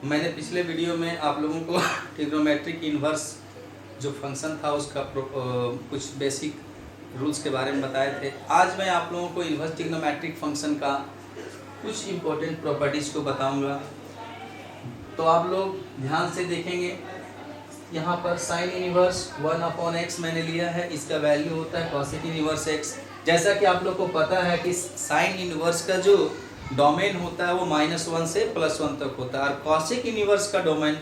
मैंने पिछले वीडियो में आप लोगों को ट्रिग्नोमेट्रिक इन्वर्स जो फंक्शन था उसका कुछ बेसिक रूल्स के बारे में बताए थे। आज मैं आप लोगों को इन्वर्स ट्रिग्नोमेट्रिक फंक्शन का कुछ इम्पोर्टेंट प्रॉपर्टीज़ को बताऊंगा। तो आप लोग ध्यान से देखेंगे। यहाँ पर साइन इन्वर्स 1/x मैंने लिया है, इसका वैल्यू होता है कॉसेक इन्वर्स x। जैसा कि आप लोग को पता है कि साइन इन्वर्स का जो डोमेन होता है वो -1 से +1 तक होता है और कॉसेक इन्वर्स का डोमेन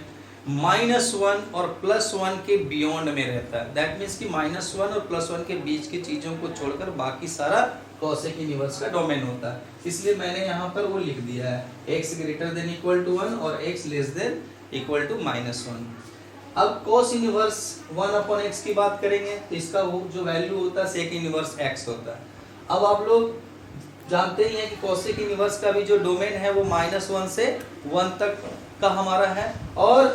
-1 और +1 के बियॉन्ड में रहता है। दैट मीन्स कि -1 और +1 के बीच की चीज़ों को छोड़कर बाकी सारा कॉसेक इन्वर्स का डोमेन होता है। इसलिए मैंने यहाँ पर वो लिख दिया है x > 1 और x < -1। अब cos इन्वर्स 1/x की बात करेंगे तो इसका वो जो वैल्यू होता है sec इन्वर्स x होता है। अब आप लोग जानते ही हैं कि cosec इन्वर्स का भी जो डोमेन है वो -1 से 1 तक का हमारा है और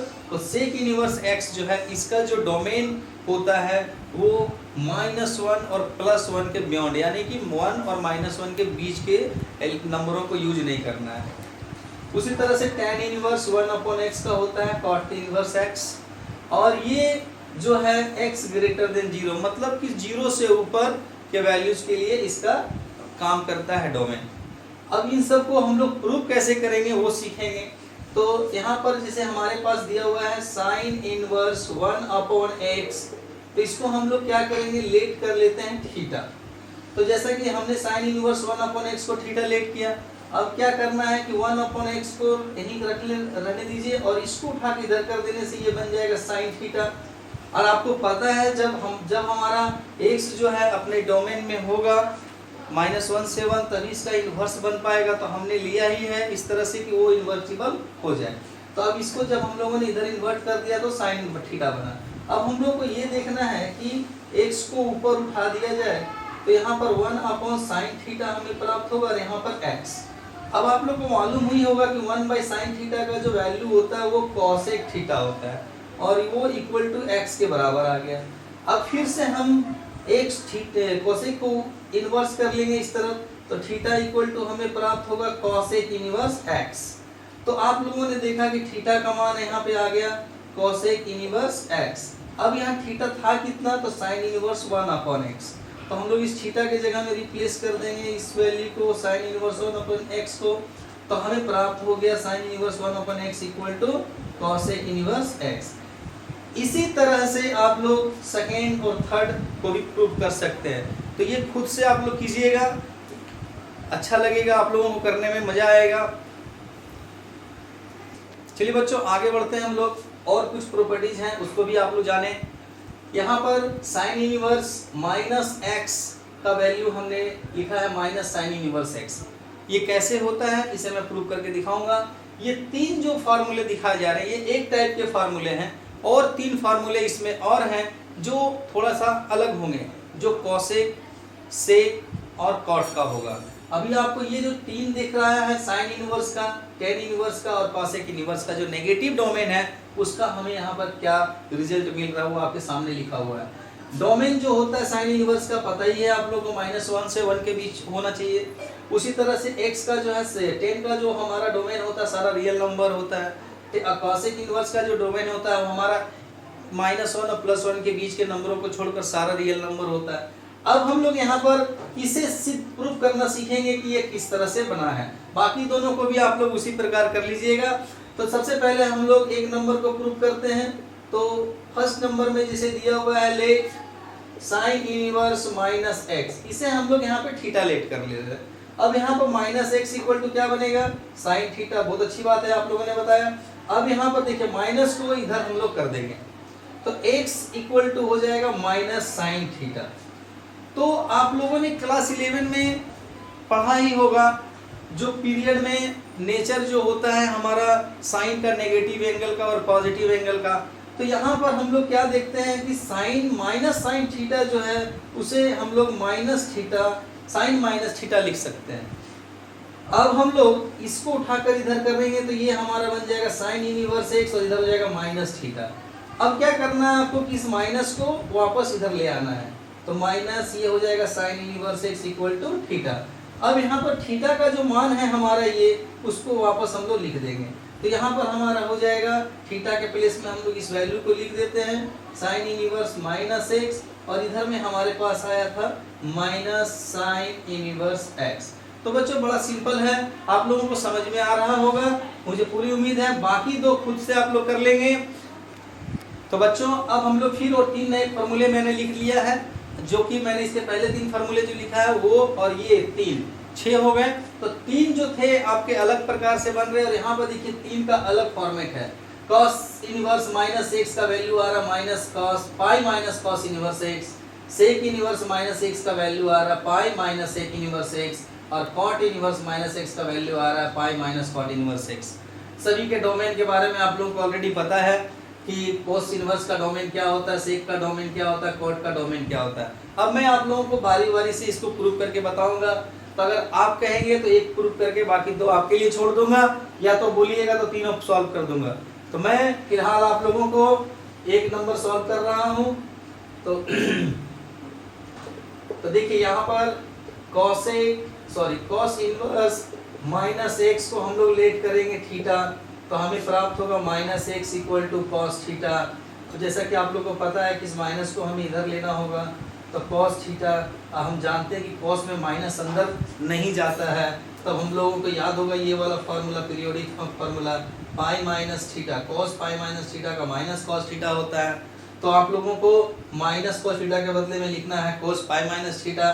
sec इन्वर्स x जो है इसका जो डोमेन होता है वो -1 और +1 के बियॉन्ड, यानी कि 1 और -1 के बीच के नंबरों को यूज नहीं करना है। उसी तरह से tan इन्वर्स 1/x का होता है cot इन्वर्स x, और ये जो है x > 0 मतलब कि 0 से ऊपर के वैल्यूज के लिए इसका काम करता है डोमेन। अब इन सब को हम लोग प्रूव कैसे करेंगे वो सीखेंगे। तो यहाँ पर जैसे हमारे पास दिया हुआ है साइन इनवर्स 1/x, तो इसको हम लोग क्या करेंगे, लेट कर लेते हैं थीटा। तो जैसा कि हमने साइन इनवर्स 1/x को थीटा लेट किया, अब क्या करना है कि 1/x को यहीं रहने दीजिए और इसको उठा के इधर कर देने से ये बन जाएगा साइन थीटा। और आपको पता है जब हमारा x जो है अपने डोमेन में होगा -1 से 1 तभी इसका इन्वर्स बन पाएगा। तो हमने लिया ही है इस तरह से कि वो इन्वर्टिबल हो जाए। तो अब इसको जब हम लोगों ने इधर इन्वर्ट कर दिया तो साइन थीटा बना। अब हम लोग को ये देखना है कि x को ऊपर उठा दिया जाए तो यहाँ पर 1/sin थीटा हमें प्राप्त होगा और यहाँ पर x। अब आप लोग को मालूम ही होगा कि 1/sin थीटा का जो वैल्यू होता है वो cosec थीटा होता है और वो x के बराबर आ गया। अब फिर से हम x cosec को इन्वर्स कर लेंगे इस तरफ, तो थीटा हमें प्राप्त होगा cosec इन्वर्स x। तो आप लोगों ने देखा कि थीटा का मान यहाँ पे आ गया cosec इन्वर्स x। अब यहाँ थीटा था कितना, तो sin इन्वर्स 1/x। तो हम लोग इस थीटा के जगह में रिप्लेस कर देंगे इस वैल्यू को sin इन्वर्स 1/x को, तो हमें प्राप्त हो गया sin inverse 1/x = cosec inverse x। इसी तरह से आप लोग सेकेंड और थर्ड को भी प्रूव कर सकते हैं। तो ये खुद से आप लोग कीजिएगा, अच्छा लगेगा, आप लोगों को करने में मजा आएगा। चलिए बच्चों आगे बढ़ते हैं हम लोग, और कुछ प्रॉपर्टीज हैं उसको भी आप लोग जाने। यहाँ पर साइन इन्वर्स -x का वैल्यू हमने लिखा है -sin इन्वर्स x। ये कैसे होता है इसे मैं प्रूव करके दिखाऊंगा। ये 3 जो फार्मूले दिखाए जा रहे हैं ये एक टाइप के फार्मूले हैं और 3 फार्मूले इसमें और हैं जो थोड़ा सा अलग होंगे, जो कॉसेक, सेक और कॉट का होगा। अभी आपको ये जो 3 दिख रहा है साइन इनवर्स का, टेन इनवर्स का और कॉसेक इनवर्स का, जो नेगेटिव डोमेन है उसका हमें यहाँ पर क्या रिजल्ट मिल रहा है वो आपके सामने लिखा हुआ है। डोमेन जो होता है साइन इनवर्स का पता ही है आप लोगों को, -1 से 1 के बीच होना चाहिए। उसी तरह से x का जो है टेन का जो हमारा डोमेन होता है सारा रियल नंबर होता है। कॉसेक इनवर्स का जो डोमेन होता है वो हमारा -1 और +1 के बीच के नंबरों को छोड़कर सारा रियल नंबर होता है। अब हम लोग यहाँ पर इसे सिद्ध प्रूव करना सीखेंगे कि ये किस तरह से बना है। बाकी दोनों को भी आप लोग उसी प्रकार कर लीजिएगा। तो सबसे पहले हम लोग एक नंबर को प्रूव करते हैं। तो फर्स्ट नंबर में जिसे दिया हुआ है लेट साइन इनवर्स -x, इसे हम लोग यहाँ पे थीटा लेट कर लेते हैं। अब यहाँ पर -x = क्या बनेगा, साइन थीटा। बहुत अच्छी बात है, आप लोगों ने बताया। अब यहाँ पर देखिए माइनस को इधर हम लोग कर देंगे तो x = हो जाएगा -sin थीटा। तो आप लोगों ने क्लास 11 में पढ़ा ही होगा जो पीरियड में नेचर जो होता है हमारा साइन का, नेगेटिव एंगल का और पॉजिटिव एंगल का। तो यहाँ पर हम लोग क्या देखते हैं कि साइन -sin थीटा जो है उसे हम लोग sin थीटा लिख सकते हैं। अब हम लोग इसको उठाकर इधर करेंगे तो ये हमारा बन जाएगा साइन इनवर्स x और इधर हो जाएगा -थीटा। अब क्या करना है आपको कि इस माइनस को वापस इधर ले आना है, तो माइनस ये हो जाएगा साइन इनवर्स x = थीटा। अब यहाँ पर थीटा का जो मान है हमारा ये, उसको वापस हम लोग लिख देंगे। तो यहाँ पर हमारा हो जाएगा थीटा के प्लेस में हम लोग इस वैल्यू को लिख देते हैं साइन इनवर्स माइनस एक्स, और इधर में हमारे पास आया था माइनस साइन इनवर्स एक्स। तो बच्चों बड़ा सिंपल है, आप लोगों को समझ में आ रहा होगा, मुझे पूरी उम्मीद है। बाकी दो खुद से आप लोग कर लेंगे। तो बच्चों अब हम लोग फिर और 3 नए फॉर्मूले मैंने लिख लिया है, जो कि मैंने इसके पहले 3 फॉर्मूले जो लिखा है वो और ये 3 6 हो गए। तो 3 जो थे आपके अलग प्रकार से बन रहे, और यहाँ पर देखिए 3 का अलग फॉर्मेट है। cos इनवर्स माइनस एक्स का वैल्यू आ रहा minus cos pi minus cos inverse x, sec inverse minus x का वैल्यू आ रहा pi minus sec inverse x, और कॉट इनवर्स माइनस एक्स का वैल्यू आ रहा है pi minus cot inverse x. सभी के डोमेन के बारे में आप लोगों को ऑलरेडी पता है कि कोस इनवर्स का डोमेन क्या होता है, सेक का डोमेन क्या होता है, कॉट का डोमेन क्या होता है। अब मैं आप लोगों को बारी बारी से इसको प्रूव करके बताऊंगा। तो अगर आप कहेंगे तो एक प्रूव करके बाकी 2 आपके लिए छोड़ दूंगा, या तो बोलिएगा तो तीनों सॉल्व कर दूंगा। तो मैं फिलहाल आप लोगों को 1 नंबर सॉल्व कर रहा हूं। तो देखिए यहाँ पर कॉस इनवर्स माइनस एक्स को हम लोग लेट करेंगे थीटा, तो हमें प्राप्त होगा minus x equal to cos theta. तो जैसा कि आप लोग को पता है कि इस माइनस को हमें इधर लेना होगा, तो कॉस थीटा, हम जानते हैं कि कॉस में माइनस अंदर नहीं जाता है, तब हम लोगों को याद होगा ये वाला formula, periodic formula, pi minus theta, cos pi minus theta का माइनस कॉस थीटा होता है। तो आप लोगों को माइनस कॉस थीटा के बदले में लिखना है कॉस पाई माइनस थीटा।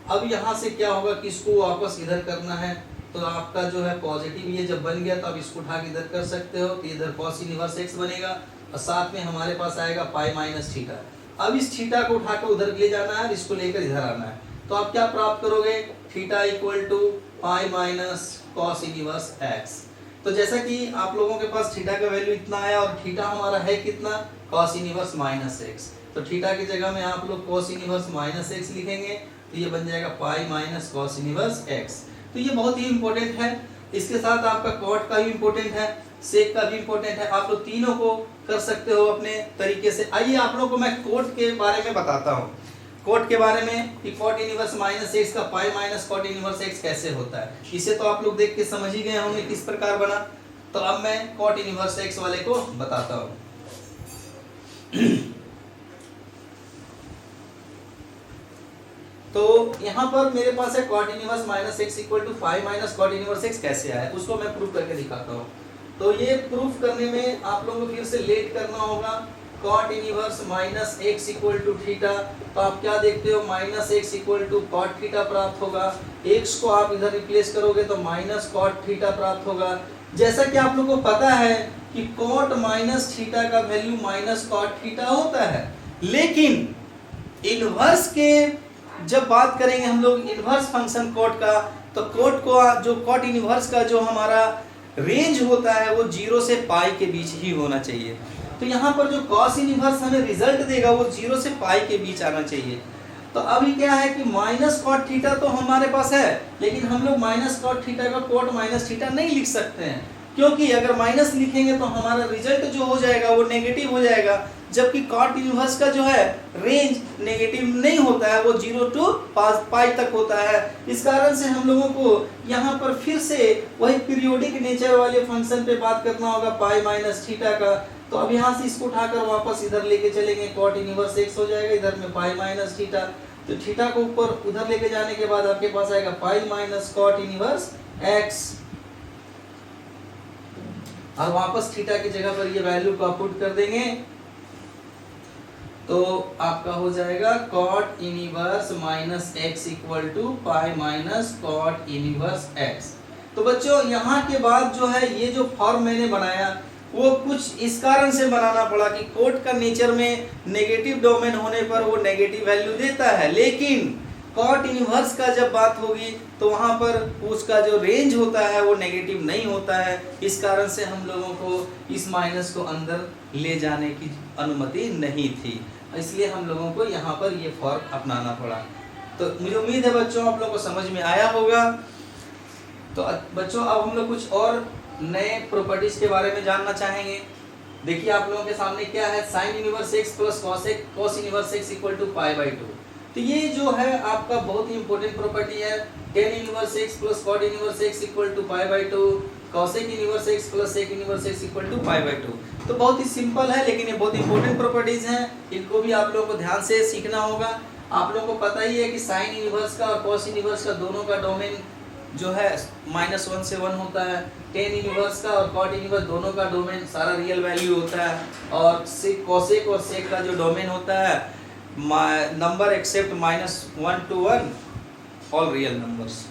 अब यहाँ से क्या होगा कि इसको वापस इधर करना है, तो आपका जो है पॉजिटिव ये जब बन गया तो आप इसको उठा के इधर कर सकते हो, तो इधर कॉस इनवर्स एक्स बनेगा, और साथ में हमारे पास आएगा पाई माइनस थीटा। अब इस थीटा को उठा के उधर ले जाना है, इसको लेकर इधर आना है, तो आप क्या प्राप्त करोगे, theta equal to pi minus cos inverse x. तो जैसा कि आप लोगों के पास थीटा का वैल्यू इतना आया, और थीटा हमारा है कितना, कॉस इनवर्स माइनस एक्स, तो थीटा की जगह में आप लोग कॉस इनवर्स माइनस एक्स लिखेंगे, तो ये बन जाएगा पाई माइनस कॉस इनवर्स एक्स। तो ये बहुत ही इंपॉर्टेंट है। इसके साथ आपका कॉट का भी इंपॉर्टेंट है, सेक का भी इंपॉर्टेंट है, आप लोग तीनों को कर सकते हो अपने तरीके से। आइए आप लोगों को मैं कॉट के बारे में बताता हूँ, कॉट के बारे में कि कॉट इनवर्स माइनस एक्स का pi minus cot inverse x कैसे होता है। इसे तो आप लोग देख के समझ ही गए होंगे किस प्रकार बना। तो अब मैं कॉट इनवर्स एक्स वाले को बताता हूँ। तो यहाँ पर मेरे पास है cot inverse minus x equal to pi minus cot inverse x कैसे आया, उसको मैं प्रूफ करके दिखाता हूँ। तो ये प्रूफ करने में आप लोगों को फिर से लेट करना होगा। Cot inverse minus x equal to theta, तो आप क्या देखते हो, minus x equal to cot theta प्राप्त होगा। एक्स को आप इधर रिप्लेस करोगे तो माइनस कॉट थीटा प्राप्त होगा। जैसा कि आप लोगों को पता है कि कॉट माइनस थीटा का वैल्यू माइनस कॉट थीटा होता है, लेकिन इनवर्स के जब बात करेंगे हम लोग इनवर्स फंक्शन कॉट का, तो कॉट को जो कॉट इनवर्स का जो हमारा रेंज होता है वो 0 से पाई के बीच ही होना चाहिए। तो यहाँ पर जो कॉस इनवर्स हमें रिजल्ट देगा वो 0 से पाई के बीच आना चाहिए। तो अभी क्या है कि माइनस कॉट थीटा तो हमारे पास है, लेकिन हम लोग माइनस कॉट थीटा का कॉट माइनस थीटा नहीं लिख सकते हैं, क्योंकि अगर माइनस लिखेंगे तो हमारा रिजल्ट जो हो जाएगा वो नेगेटिव हो जाएगा, जबकि कॉट इनवर्स का जो है रेंज नेगेटिव नहीं होता है, वो 0 टू पाई तक होता है। इस कारण से हम लोगों को यहाँ पर फिर से वही पीरियोडिक नेचर वाले फंक्शन पे बात करना होगा, पाई माइनस थीटा का। तो अब यहाँ से इसको उठाकर वापस इधर लेके चलेंगे, कॉट इनवर्स एक्स हो जाएगा, इधर में पाई माइनस थीटा। तो थीटा को ऊपर उधर लेके जाने के बाद आपके पास आएगा pi minus cot inverse x, और वापस थीटा की जगह पर ये वैल्यू को पुट कर देंगे, तो आपका हो जाएगा cot inverse minus x equal to pi minus cot inverse x. तो बच्चों यहाँ के बाद जो है ये जो फॉर्म मैंने बनाया वो कुछ इस कारण से बनाना पड़ा कि कॉट का नेचर में नेगेटिव डोमेन होने पर वो नेगेटिव वैल्यू देता है, लेकिन कॉट इनवर्स का जब बात होगी तो वहाँ पर उसका जो रेंज होता है वो नेगेटिव नहीं होता है। इस कारण से हम लोगों को इस माइनस को अंदर ले जाने की अनुमति नहीं थी, इसलिए हम लोगों को यहाँ पर ये फॉर्म अपनाना पड़ा। तो मुझे उम्मीद है बच्चों आप लोगों को समझ में आया होगा। तो बच्चों अब हम लोग कुछ और नए प्रॉपर्टीज के बारे में जानना चाहेंगे। देखिए आप लोगों के सामने क्या है, sine inverse x plus cos inverse x equal to pi by 2। तो ये जो है आपका बहुत ही इंपॉर्टेंट प्रॉपर्टी है, tan inverse x plus cot inverse x equal to pi by 2। cosec inverse x plus sec inverse x equal to pi by 2। तो बहुत ही सिंपल है, लेकिन ये बहुत इंपॉर्टेंट प्रॉपर्टीज हैं, इनको भी आप लोगों को ध्यान से सीखना होगा। आप लोगों को पता ही है कि साइन इनवर्स का और कॉस इनवर्स का दोनों का डोमेन जो है -1 से 1 होता है। टेन इनवर्स का और कॉट इनवर्स दोनों का डोमेन सारा रियल वैल्यू होता है। और कॉसेक और सेक का जो डोमेन होता है number except -1 to 1 all real numbers.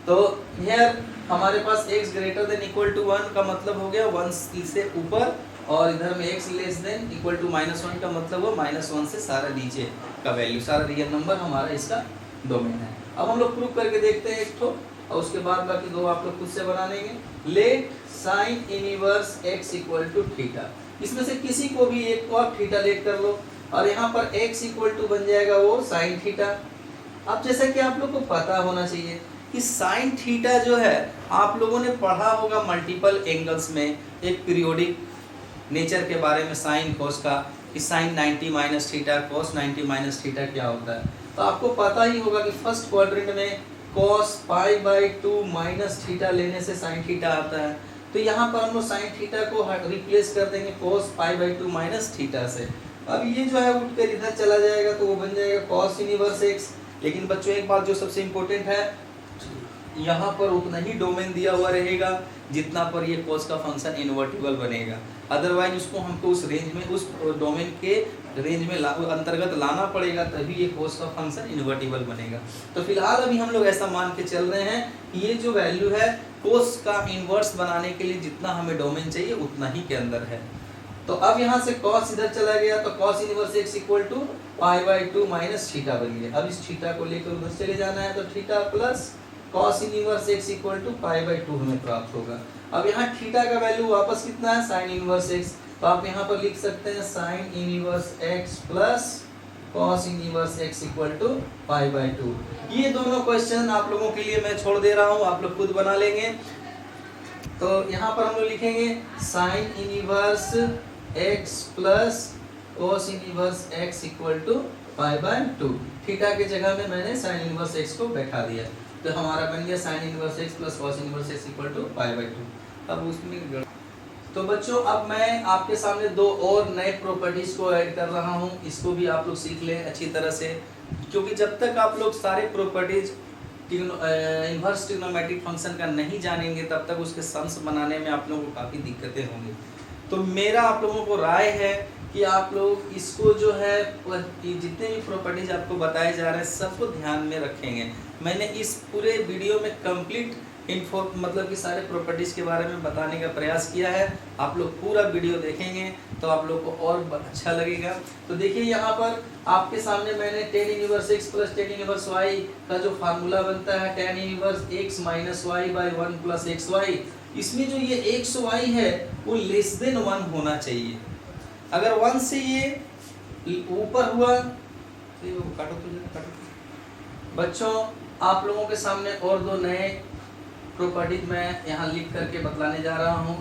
तो हियर हमारे पास x greater than equal to 1 का मतलब हो गया 1 से ऊपर, और इधर में x less than equal to -1 का मतलब हो -1 से सारा नीचे का वैल्यू, सारा रियल नंबर हमारा इसका डोमेन है। अब हम लोग प्रूव करके देखते हैं एक तो, और उसके बाद बाकी दो आप लोग खुद से बना लेंगे। Let sine inverse x equal to theta, इसमें से किसी को भी एक को आप थीटा लेट कर लो, और यहाँ पर x इक्वल टू बन जाएगा वो साइन थीटा। अब जैसा कि आप लोग को पता होना चाहिए कि साइन थीटा जो है आप लोगों ने पढ़ा होगा मल्टीपल एंगल्स में, एक पीरियोडिक नेचर के बारे में साइन कोस का, कि sine 90 minus theta cos 90 minus theta क्या होता है। तो आपको पता ही होगा कि फर्स्ट क्वाड्रेंट में कोस पाई बाई 2 माइनस थीटा लेने से साइन थीटा आता है। तो यहाँ पर हम लोग साइन थीटा को रिप्लेस कर देंगे कोस पाई बाई 2 माइनस थीटा से। अब ये जो है उठ कर इधर चला जाएगा, तो वो बन जाएगा कॉस इनवर्स x। लेकिन बच्चों एक बात जो सबसे इम्पोर्टेंट है, यहाँ पर उतना ही डोमेन दिया हुआ रहेगा जितना पर ये कॉस का फंक्शन इन्वर्टिबल बनेगा। अदरवाइज उसको हमको उस रेंज में, उस डोमेन के रेंज में अंतर्गत लाना पड़ेगा, तभी ये कॉस का फंक्शन इन्वर्टिबल बनेगा। तो फिलहाल अभी हम लोग ऐसा मान के चल रहे हैं कि ये जो वैल्यू है कॉस का इन्वर्स बनाने के लिए जितना हमें डोमेन चाहिए उतना ही के अंदर है। तो अब यहाँ से कॉस इधर चला गया, तो cos inverse x equal to pi by 2 minus theta बन गया। अब इस थीटा को लेकर उधर चले जाना है, तो theta plus cos inverse x equal to pi by 2 हमें प्राप्त होगा। अब यहाँ थीटा का वैल्यू वापस कितना है, साइन इनवर्स x, तो आप यहाँ पर लिख सकते हैं sine inverse x plus cos inverse x equal to pi by 2। ये दोनों क्वेश्चन आप लोगों के लिए मैं छोड़ दे रहा हूँ, आप लोग खुद बना लेंगे। तो यहाँ पर हम लोग लिखेंगे sine inverse x plus cos inverse x equal to pi by 2। Theta के जगह में मैंने साइन इनवर्स x को बैठा दिया, तो हमारा बन गया sine inverse x plus cos inverse x equal to pi by 2। अब उसमें तो बच्चों अब मैं आपके सामने दो और नए प्रॉपर्टीज को ऐड कर रहा हूँ, इसको भी आप लोग सीख लें अच्छी तरह से, क्योंकि जब तक आप लोग सारे प्रॉपर्टीज इन्वर्स ट्रिग्नोमेट्रिक फंक्शन का नहीं जानेंगे तब तक उसके सम्स बनाने में आप लोगों को काफ़ी दिक्कतें होंगी। तो मेरा आप लोगों को राय है कि आप लोग इसको जो है जितने भी प्रॉपर्टीज आपको बताए जा रहे हैं सबको ध्यान में रखेंगे। मैंने इस पूरे वीडियो में कंप्लीट मतलब कि सारे प्रॉपर्टीज के बारे में बताने का प्रयास किया है। आप लोग पूरा वीडियो देखेंगे तो आप लोग को और अच्छा लगेगा। तो देखिए यहाँ पर आपके सामने मैंने tan inverse x plus tan inverse y का जो फार्मूला बनता है tan inverse x minus y by 1 plus x y, इसमें जो ये एक्स वाई है वो लेस देन 1 होना चाहिए। अगर 1 से ये ऊपर हुआ तो काटो बच्चों, आप लोगों के सामने और दो नए प्रॉपर्टीज मैं यहाँ लिख करके बतलाने जा रहा हूँ,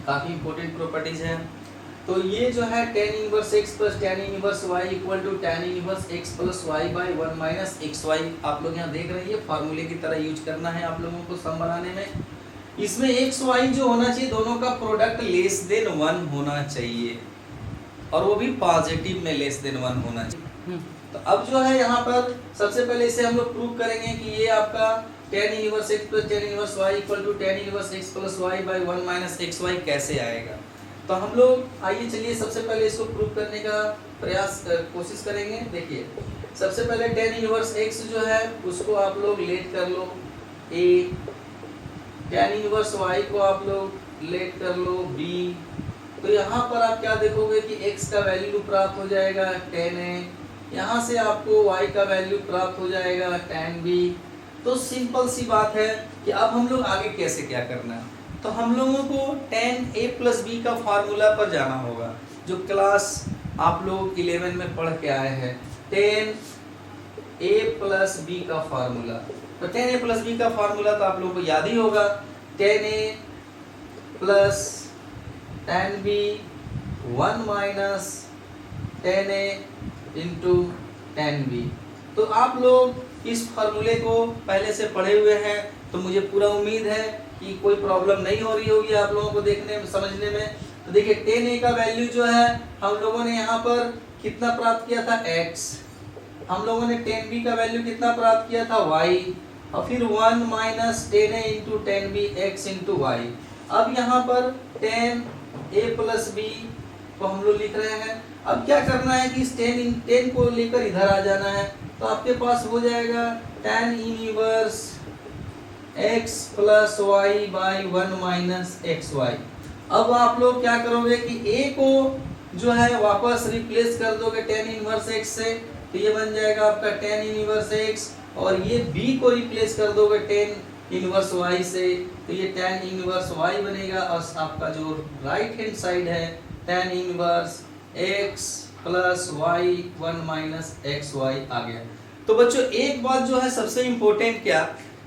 काफ़ी इंपॉर्टेंट प्रॉपर्टीज हैं। तो ये जो है tan inverse x plus tan inverse y equal to tan inverse x plus y by 1 minus x y, आप लोग यहाँ देख रहे हैं, ये फार्मूले की तरह यूज करना है आप लोगों को सम बनाने में। इसमें एक्स वाई जो होना चाहिए दोनों का प्रोडक्ट लेस देन 1 होना चाहिए, और वो भी पॉजिटिव में लेस देन 1 होना चाहिए। तो अब जो है यहाँ पर सबसे पहले इसे हम लोग प्रूव करेंगे कि ये आपका tan inverse x plus tan inverse y equal to tan inverse x plus y by 1 minus x y कैसे आएगा। तो हम लोग आइए चलिए सबसे पहले इसको प्रूव करने का कोशिश करेंगे। देखिए सबसे पहले टेन इनवर्स x जो है उसको आप लोग लेट कर लो a, टेन इनवर्स y को आप लोग लेट कर लो b। तो यहाँ पर आप क्या देखोगे कि x का वैल्यू प्राप्त हो जाएगा टेन a, यहाँ से आपको y का वैल्यू प्राप्त हो जाएगा टेन b। तो सिंपल सी बात है कि अब हम लोग आगे कैसे क्या करना है। तो हम लोगों को tan a प्लस b का फार्मूला पर जाना होगा, जो क्लास आप लोग 11 में पढ़ के आए हैं, tan a प्लस b का फार्मूला। तो tan a प्लस b का फार्मूला तो आप लोगों को याद ही होगा, tan a plus tan b 1 minus tan a into tan b। तो आप लोग इस फार्मूले को पहले से पढ़े हुए हैं, तो मुझे पूरा उम्मीद है कि कोई प्रॉब्लम नहीं हो रही होगी आप लोगों को देखने में समझने में। तो देखिए 10a का वैल्यू जो है हम लोगों ने यहाँ पर कितना प्राप्त किया था x, हम लोगों ने 10b का वैल्यू कितना प्राप्त किया था y, और फिर 1 minus 10a into 10b x into y। अब यहाँ पर 10a प्लस b को हम लोग लिख रहे हैं। अब क्या करना है कि इस 10 को लेकर इधर आ जाना है, तो आपके पास हो जाएगा tan inverse x plus y by 1 minus xy। अब आप लोग क्या करोगे कि a को जो है वापस रिप्लेस कर दोगे tan इनवर्स x से, तो ये बन जाएगा आपका tan इनवर्स x, और ये b को रिप्लेस कर दोगे tan इनवर्स y से, तो ये tan इनवर्स y बनेगा। और आपका जो राइट हैंड साइड है tan inverse x plus y 1 minus xy आ गया। तो बच्चों एक बात जो है सबसे इम्पोर्टेंट क्या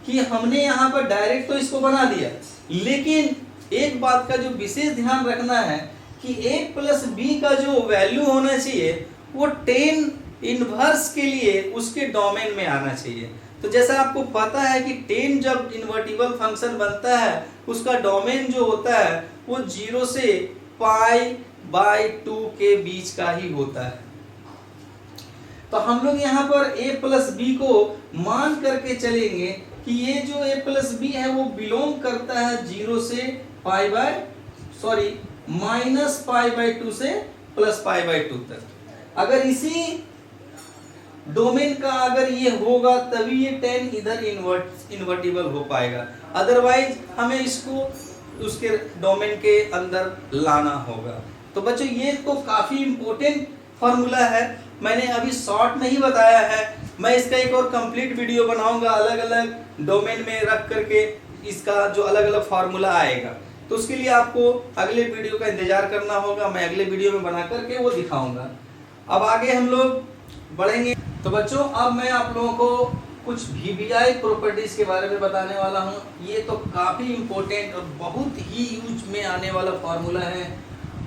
कि हमने यहाँ पर डायरेक्ट तो इसको बना दिया, लेकिन एक बात का जो विशेष ध्यान रखना है कि a प्लस b का जो वैल्यू होना चाहिए वो tan इनवर्स के लिए उसके डोमेन में आना चाहिए। तो जैसा आपको पता है कि tan जब इन्वर्टिबल फंक्शन बनता है उसका डोमेन जो होता है वो 0 से π/2 के बीच का ही होता है। तो हम लोग यहाँ पर a प्लस बी को मान करके चलेंगे कि ये जो a प्लस बी है वो बिलोंग करता है 0 से माइनस π/2 से प्लस π/2 तक। अगर इसी डोमेन का अगर ये होगा तभी ये tan इधर इन्वर्टिबल हो पाएगा, अदरवाइज हमें इसको उसके डोमेन के अंदर लाना होगा। तो बच्चों ये तो काफी इंपॉर्टेंट फॉर्मूला है, मैंने अभी शॉर्ट में ही बताया है। मैं इसका एक और कंप्लीट वीडियो बनाऊंगा अलग अलग डोमेन में रख करके, इसका जो अलग अलग फार्मूला आएगा, तो उसके लिए आपको अगले वीडियो का इंतजार करना होगा। मैं अगले वीडियो में बना करके वो दिखाऊंगा। अब आगे हम लोग बढ़ेंगे। तो बच्चों अब मैं आप लोगों को कुछ VBI प्रॉपर्टीज के बारे में बताने वाला हूँ। ये तो काफी इंपॉर्टेंट और बहुत ही यूज में आने वाला फार्मूला है,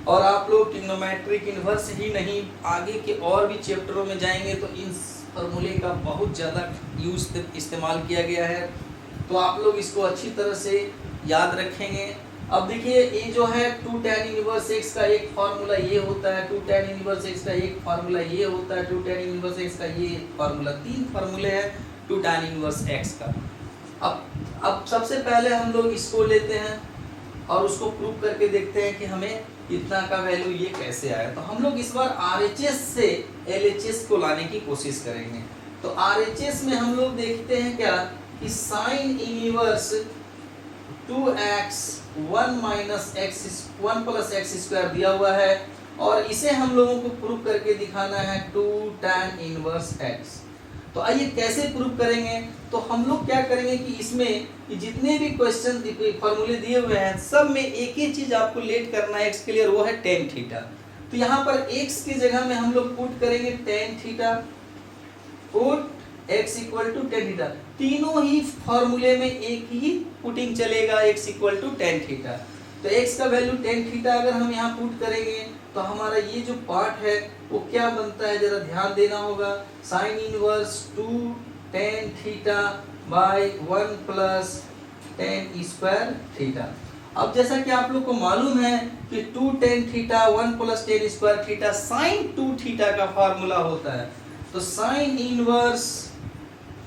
और आप लोग ट्रिग्नोमेट्रिक इन्वर्स ही नहीं आगे के और भी चैप्टरों में जाएंगे तो इन फार्मूले का बहुत ज़्यादा यूज इस्तेमाल किया गया है, तो आप लोग इसको अच्छी तरह से याद रखेंगे। अब देखिए ये जो है 2 tan इनवर्स x का एक फार्मूला ये होता है, 2 tan इनवर्स x का एक फार्मूला ये होता है, 2 tan इनवर्स x का ये फार्मूला, 3 फार्मूले हैं 2 tan इनवर्स x का। अब सबसे पहले हम लोग इसको लेते हैं और उसको प्रूव करके देखते हैं कि हमें इतना का वैल्यू ये कैसे आया। तो हम लोग इस बार RHS से LHS को लाने की कोशिश करेंगे। तो RHS में हम लोग देखते हैं क्या कि sine inverse 2x 1 minus x 1 plus x square दिया हुआ है, और इसे हम लोगों को प्रूव करके दिखाना है 2 tan इनवर्स x। तो आइए कैसे प्रूव करेंगे। तो हम लोग क्या करेंगे कि इसमें कि जितने भी क्वेश्चन फॉर्मूले दिए हुए हैं सब में एक ही चीज आपको लेट करना है x के लिए, वो है tan थीटा। तो यहाँ पर x की जगह में हम लोग पुट करेंगे tan theta, put x equal to tan theta. तीनों ही फॉर्मूले में एक ही पुटिंग चलेगा, x equal to tan theta. तो x का वैल्यू tan थीटा अगर हम यहाँ पुट करेंगे तो हमारा ये जो पार्ट है वो क्या बनता है जरा ध्यान देना होगा। Sine inverse 2 tan theta by 1 plus tan square theta. अब जैसा कि आप लोग को मालूम है कि 2 tan theta 1 plus tan square theta sine 2 theta का फार्मूला होता है। तो साइन इनवर्स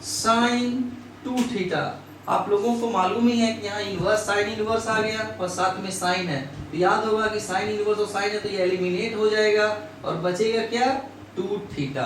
साइन 2 थीटा आप लोगों को मालूम ही है कि यहाँ इनवर्स साइन इनवर्स आ गया और साथ में साइन है, तो याद होगा कि साइन इनवर्स और साइन है तो ये एलिमिनेट हो जाएगा और बचेगा क्या 2 थीटा।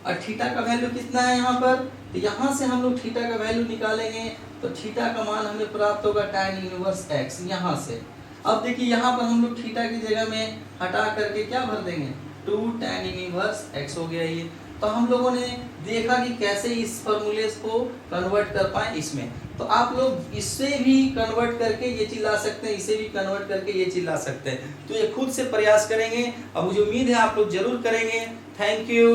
और थीटा का वैल्यू कितना है यहाँ पर, तो यहाँ से हम लोग थीटा का वैल्यू निकालेंगे तो थीटा का मान हमें प्राप्त होगा tan इनवर्स x यहाँ से। अब देखिए यहाँ पर हम लोग थीटा की जगह में हटा करके क्या भर देंगे 2 tan इनवर्स x हो गया ये। तो हम लोगों ने देखा कि कैसे इस फॉर्मूले को कन्वर्ट कर पाए इसमें। तो आप लोग इससे भी कन्वर्ट करके ये चीज ला सकते हैं, इसे भी कन्वर्ट करके ये चीज ला सकते हैं। तो ये खुद से प्रयास करेंगे और मुझे उम्मीद है आप लोग जरूर करेंगे। Thank you.